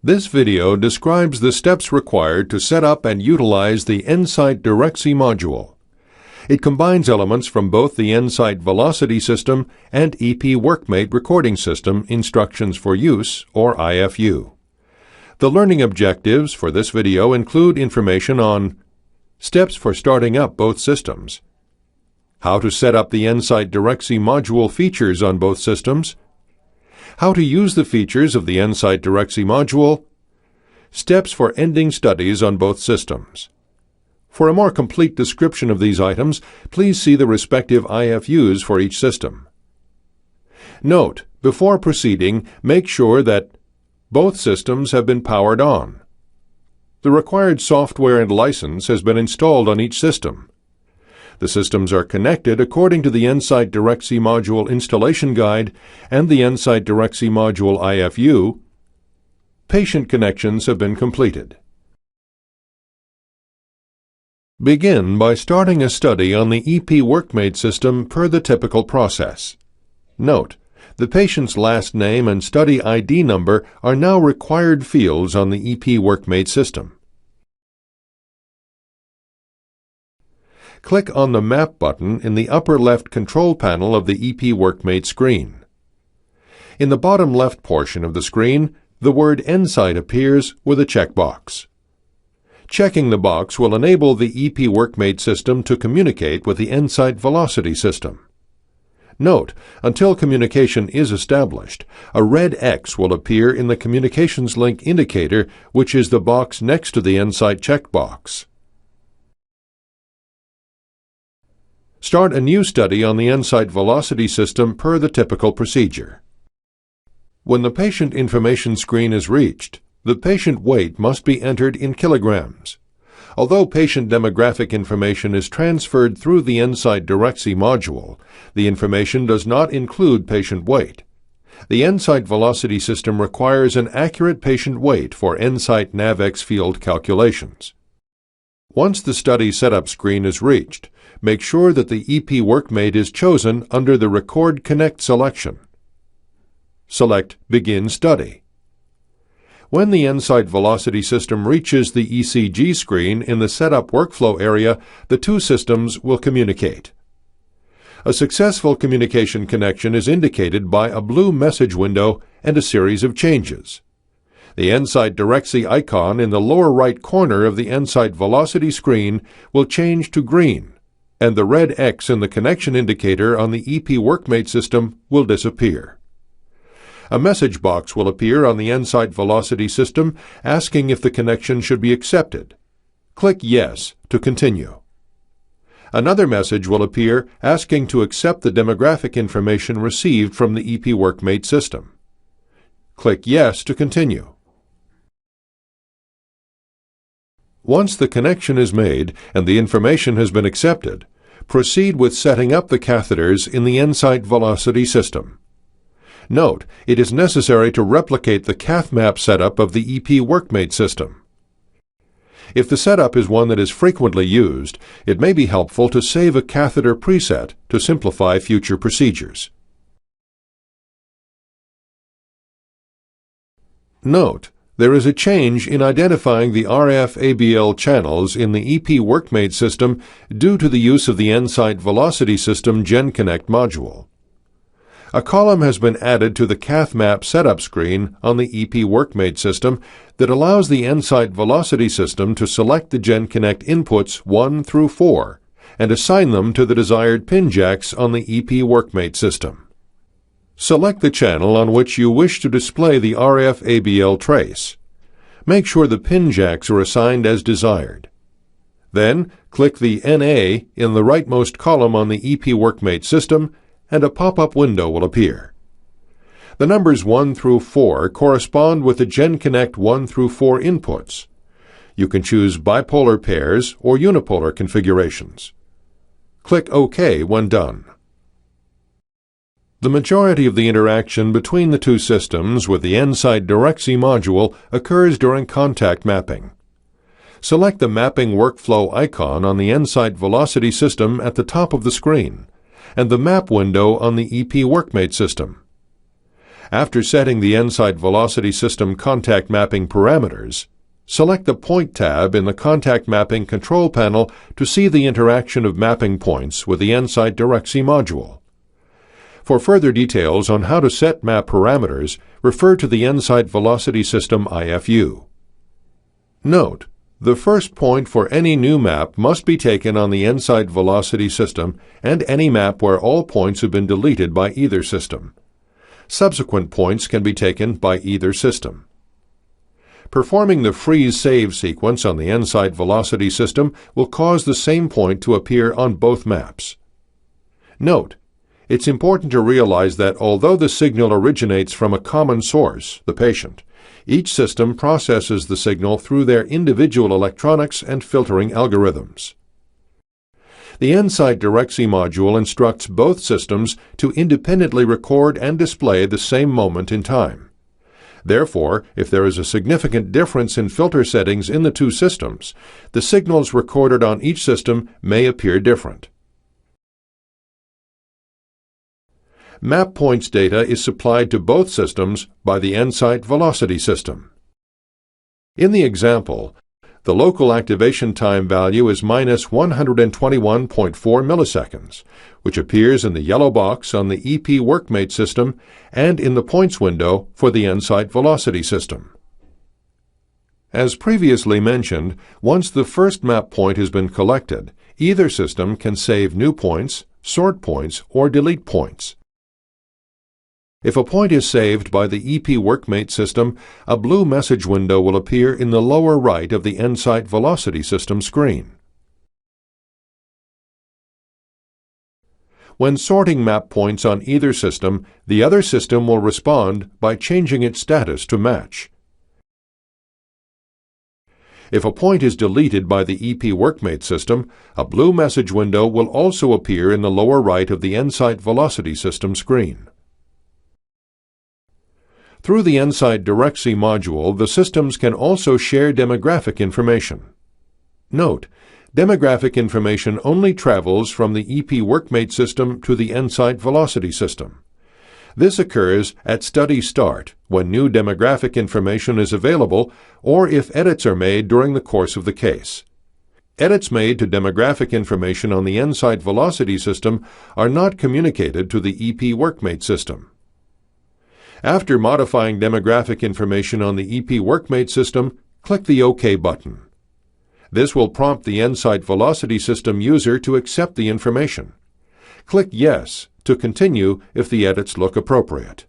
This video describes the steps required to set up and utilize the nSight DirectC module. It combines elements from both the nSight Velocity System and EP WorkMate Recording System Instructions for Use, or IFU. The learning objectives for this video include information on steps for starting up both systems, how to set up the nSight DirectC module features on both systems, how to use the features of the nSight DirectC module, steps for ending studies on both systems. For a more complete description of these items, please see the respective IFUs for each system. Note, before proceeding, make sure that both systems have been powered on. The required software and license has been installed on each system. The systems are connected according to the nSight DirectC module installation guide and the nSight DirectC module IFU. Patient connections have been completed. Begin by starting a study on the EP WorkMate system per the typical process. Note, the patient's last name and study ID number are now required fields on the EP WorkMate system. Click on the Map button in the upper left control panel of the EP WorkMate screen. In the bottom left portion of the screen, the word nSight appears with a checkbox. Checking the box will enable the EP WorkMate system to communicate with the nSight Velocity system. Note, until communication is established, a red X will appear in the Communications Link indicator, which is the box next to the nSight checkbox. Start a new study on the nSight Velocity system per the typical procedure. When the patient information screen is reached, the patient weight must be entered in kilograms. Although patient demographic information is transferred through the nSight DirectC module, the information does not include patient weight. The nSight Velocity system requires an accurate patient weight for nSight NavX field calculations. Once the study setup screen is reached, make sure that the EP WorkMate is chosen under the Record Connect selection. Select Begin Study. When the nSight Velocity system reaches the ECG screen in the Setup Workflow area, the two systems will communicate. A successful communication connection is indicated by a blue message window and a series of changes. The nSight DirectC icon in the lower right corner of the nSight Velocity screen will change to green, and the red X in the connection indicator on the EP WorkMate system will disappear. A message box will appear on the nSight Velocity system asking if the connection should be accepted. Click Yes to continue. Another message will appear asking to accept the demographic information received from the EP WorkMate system. Click Yes to continue. Once the connection is made and the information has been accepted, proceed with setting up the catheters in the nSight Velocity system. Note, it is necessary to replicate the cath map setup of the EP WorkMate system. If the setup is one that is frequently used, it may be helpful to save a catheter preset to simplify future procedures. Note, there is a change in identifying the RF-ABL channels in the EP WorkMate system due to the use of the nSight Velocity system GenConnect module. A column has been added to the cath map setup screen on the EP WorkMate system that allows the nSight Velocity system to select the GenConnect inputs 1 through 4 and assign them to the desired pin jacks on the EP WorkMate system. Select the channel on which you wish to display the RF-ABL trace. Make sure the pin jacks are assigned as desired. Then, click the NA in the rightmost column on the EP WorkMate system and a pop-up window will appear. The numbers 1 through 4 correspond with the GenConnect 1 through 4 inputs. You can choose bipolar pairs or unipolar configurations. Click OK when done. The majority of the interaction between the two systems with the nSight DirectC module occurs during contact mapping. Select the Mapping Workflow icon on the nSight Velocity system at the top of the screen, and the Map window on the EP WorkMate system. After setting the Insight Velocity System contact mapping parameters, select the Point tab in the Contact Mapping control panel to see the interaction of mapping points with the Insight DirectC module. For further details on how to set map parameters, refer to the Insight Velocity System IFU. Note: the first point for any new map must be taken on the Insight Velocity System and any map where all points have been deleted by either system. Subsequent points can be taken by either system. Performing the freeze-save sequence on the Insight Velocity System will cause the same point to appear on both maps. Note: it's important to realize that although the signal originates from a common source, the patient, each system processes the signal through their individual electronics and filtering algorithms. The Insight DirectC module instructs both systems to independently record and display the same moment in time. Therefore, if there is a significant difference in filter settings in the two systems, the signals recorded on each system may appear different. Map points data is supplied to both systems by the Insight Velocity System. In the example, the local activation time value is minus 121.4 milliseconds, which appears in the yellow box on the EP WorkMate system and in the points window for the Insight Velocity System. As previously mentioned, once the first map point has been collected, either system can save new points, sort points, or delete points. If a point is saved by the EP WorkMate system, a blue message window will appear in the lower right of the Insight Velocity System screen. When sorting map points on either system, the other system will respond by changing its status to match. If a point is deleted by the EP WorkMate system, a blue message window will also appear in the lower right of the Insight Velocity System screen. Through the Insight DirectC module, the systems can also share demographic information. Note: demographic information only travels from the EP WorkMate system to the Insight Velocity System. This occurs at study start, when new demographic information is available, or if edits are made during the course of the case. Edits made to demographic information on the Insight Velocity System are not communicated to the EP WorkMate system. After modifying demographic information on the EP WorkMate system, click the OK button. This will prompt the Insight Velocity System user to accept the information. Click Yes to continue if the edits look appropriate.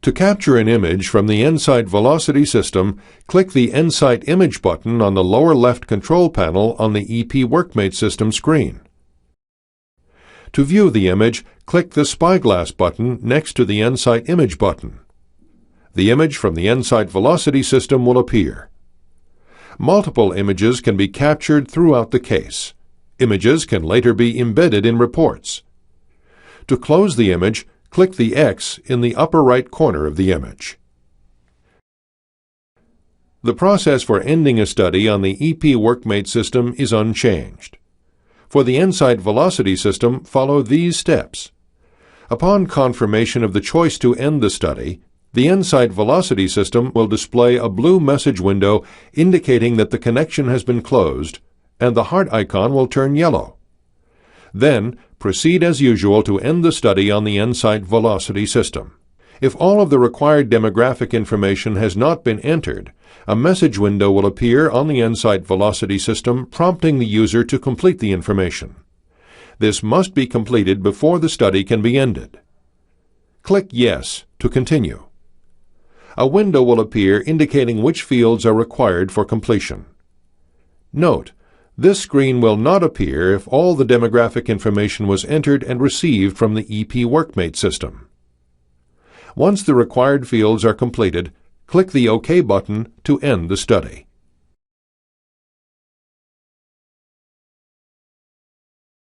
To capture an image from the Insight Velocity System, click the Insight Image button on the lower left control panel on the EP WorkMate system screen. To view the image, click the Spyglass button next to the Insight Image button. The image from the Insight Velocity System will appear. Multiple images can be captured throughout the case. Images can later be embedded in reports. To close the image, click the X in the upper right corner of the image. The process for ending a study on the EP WorkMate system is unchanged. For the Insight Velocity System, follow these steps. Upon confirmation of the choice to end the study, the Insight Velocity System will display a blue message window indicating that the connection has been closed, and the heart icon will turn yellow. Then, proceed as usual to end the study on the Insight Velocity System. If all of the required demographic information has not been entered, a message window will appear on the Insight Velocity System prompting the user to complete the information. This must be completed before the study can be ended. Click Yes to continue. A window will appear indicating which fields are required for completion. Note: this screen will not appear if all the demographic information was entered and received from the EP WorkMate system. Once the required fields are completed, click the OK button to end the study.